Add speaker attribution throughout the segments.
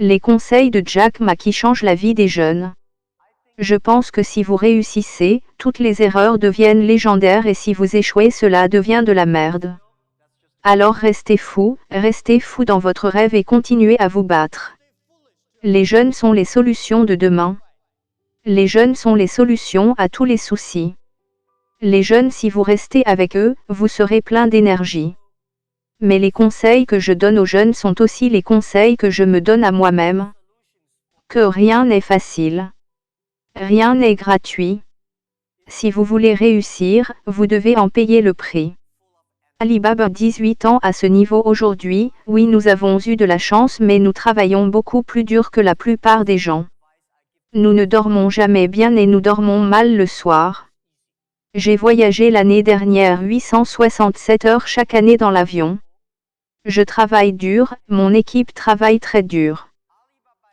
Speaker 1: Les conseils de Jack Ma qui changent la vie des jeunes. Je pense que si vous réussissez, toutes les erreurs deviennent légendaires et si vous échouez, cela devient de la merde. Alors restez fou dans votre rêve et continuez à vous battre. Les jeunes sont les solutions de demain. Les jeunes sont les solutions à tous les soucis. Les jeunes, si vous restez avec eux, vous serez plein d'énergie. Mais les conseils que je donne aux jeunes sont aussi les conseils que je me donne à moi-même. Que rien n'est facile. Rien n'est gratuit. Si vous voulez réussir, vous devez en payer le prix. Alibaba 18 ans à ce niveau aujourd'hui, oui nous avons eu de la chance mais nous travaillons beaucoup plus dur que la plupart des gens. Nous ne dormons jamais bien et nous dormons mal le soir. J'ai voyagé l'année dernière 867 heures chaque année dans l'avion. Je travaille dur, mon équipe travaille très dur.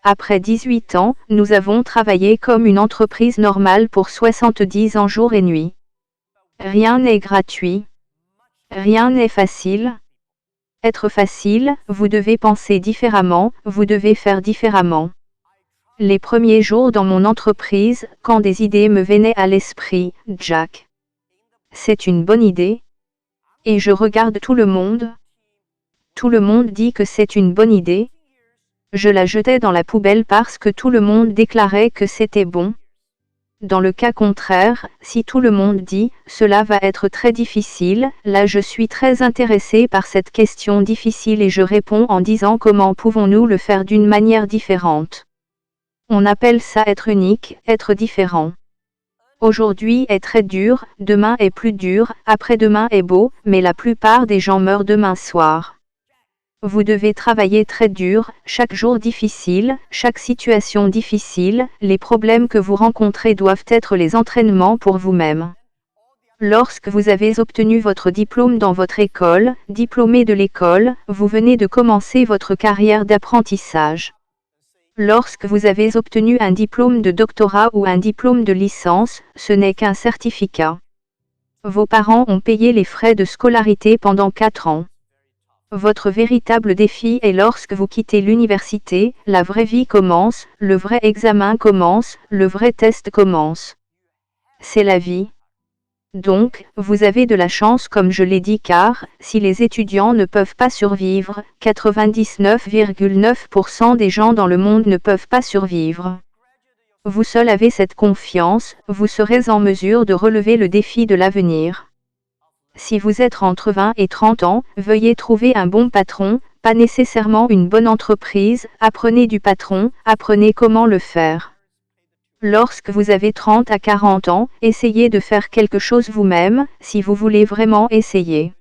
Speaker 1: Après 18 ans, nous avons travaillé comme une entreprise normale pour 70 ans jour et nuit. Rien n'est gratuit. Rien n'est facile. Être facile, vous devez penser différemment, vous devez faire différemment. Les premiers jours dans mon entreprise, quand des idées me venaient à l'esprit, Jack, c'est une bonne idée. Et je regarde tout le monde. Tout le monde dit que c'est une bonne idée. Je la jetais dans la poubelle parce que tout le monde déclarait que c'était bon. Dans le cas contraire, si tout le monde dit « cela va être très difficile », là je suis très intéressé par cette question difficile et je réponds en disant comment pouvons-nous le faire d'une manière différente. On appelle ça être unique, être différent. Aujourd'hui est très dur, demain est plus dur, après-demain est beau, mais la plupart des gens meurent demain soir. Vous devez travailler très dur, chaque jour difficile, chaque situation difficile, les problèmes que vous rencontrez doivent être les entraînements pour vous-même. Lorsque vous avez obtenu votre diplôme dans votre école, diplômé de l'école, vous venez de commencer votre carrière d'apprentissage. Lorsque vous avez obtenu un diplôme de doctorat ou un diplôme de licence, ce n'est qu'un certificat. Vos parents ont payé les frais de scolarité pendant 4 ans. Votre véritable défi est lorsque vous quittez l'université, la vraie vie commence, le vrai examen commence, le vrai test commence. C'est la vie. Donc, vous avez de la chance comme je l'ai dit car, si les étudiants ne peuvent pas survivre, 99,9% des gens dans le monde ne peuvent pas survivre. Vous seul avez cette confiance, vous serez en mesure de relever le défi de l'avenir. Si vous êtes entre 20 et 30 ans, veuillez trouver un bon patron, pas nécessairement une bonne entreprise, apprenez du patron, apprenez comment le faire. Lorsque vous avez 30 à 40 ans, essayez de faire quelque chose vous-même, si vous voulez vraiment essayer.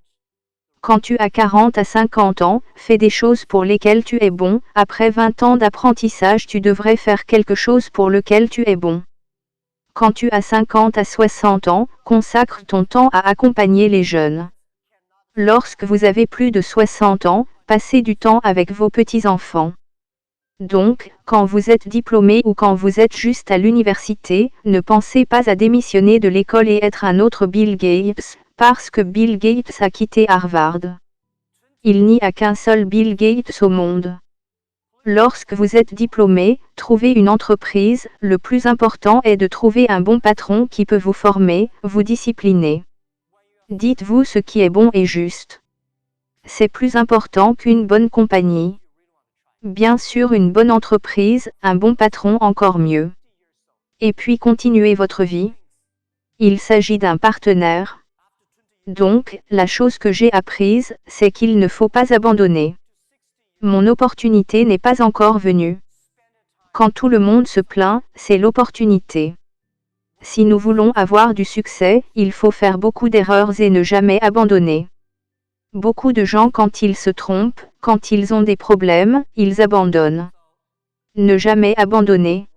Speaker 1: Quand tu as 40 à 50 ans, fais des choses pour lesquelles tu es bon, après 20 ans d'apprentissage tu devrais faire quelque chose pour lequel tu es bon. Quand tu as 50 à 60 ans, consacre ton temps à accompagner les jeunes. Lorsque vous avez plus de 60 ans, passez du temps avec vos petits-enfants. Donc, quand vous êtes diplômé ou quand vous êtes juste à l'université, ne pensez pas à démissionner de l'école et être un autre Bill Gates, parce que Bill Gates a quitté Harvard. Il n'y a qu'un seul Bill Gates au monde. Lorsque vous êtes diplômé, trouvez une entreprise, le plus important est de trouver un bon patron qui peut vous former, vous discipliner. Dites-vous ce qui est bon et juste. C'est plus important qu'une bonne compagnie. Bien sûr une bonne entreprise, un bon patron encore mieux. Et puis continuez votre vie. Il s'agit d'un partenaire. Donc, la chose que j'ai apprise, c'est qu'il ne faut pas abandonner. Mon opportunité n'est pas encore venue. Quand tout le monde se plaint, c'est l'opportunité. Si nous voulons avoir du succès, il faut faire beaucoup d'erreurs et ne jamais abandonner. Beaucoup de gens quand ils se trompent, quand ils ont des problèmes, ils abandonnent. Ne jamais abandonner.